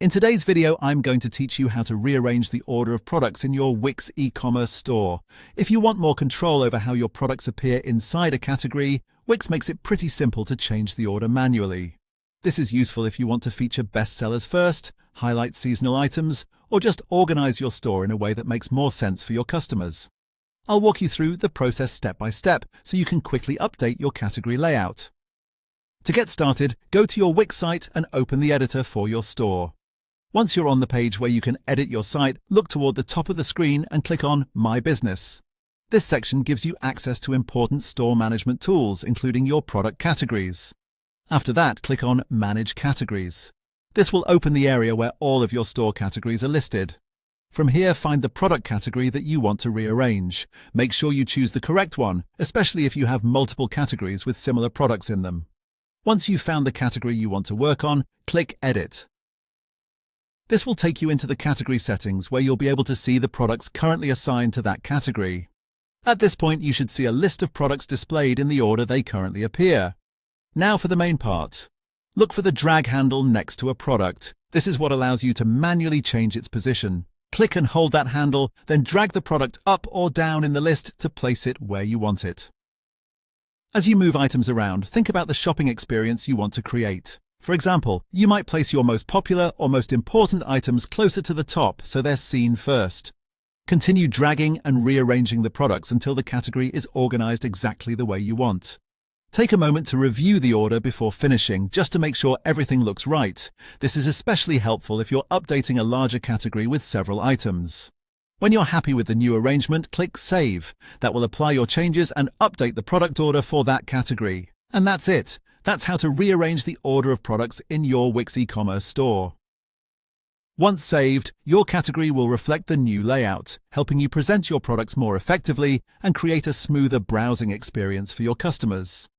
In today's video, I'm going to teach you how to rearrange the order of products in your Wix eCommerce store. If you want more control over how your products appear inside a category, Wix makes it pretty simple to change the order manually. This is useful if you want to feature bestsellers first, highlight seasonal items, or just organize your store in a way that makes more sense for your customers. I'll walk you through the process step by step so you can quickly update your category layout. To get started, go to your Wix site and open the editor for your store. Once you're on the page where you can edit your site, look toward the top of the screen and click on My Business. This section gives you access to important store management tools, including your product categories. After that, click on Manage Categories. This will open the area where all of your store categories are listed. From here, find the product category that you want to rearrange. Make sure you choose the correct one, especially if you have multiple categories with similar products in them. Once you've found the category you want to work on, click Edit. This will take you into the category settings where you'll be able to see the products currently assigned to that category. At this point, you should see a list of products displayed in the order they currently appear. Now for the main part. Look for the drag handle next to a product. This is what allows you to manually change its position. Click and hold that handle, then drag the product up or down in the list to place it where you want it. As you move items around, think about the shopping experience you want to create. For example, you might place your most popular or most important items closer to the top so they're seen first. Continue dragging and rearranging the products until the category is organized exactly the way you want. Take a moment to review the order before finishing, just to make sure everything looks right. This is especially helpful if you're updating a larger category with several items. When you're happy with the new arrangement, click Save. That will apply your changes and update the product order for that category. And that's it. That's how to rearrange the order of products in your Wix eCommerce store. Once saved, your category will reflect the new layout, helping you present your products more effectively and create a smoother browsing experience for your customers.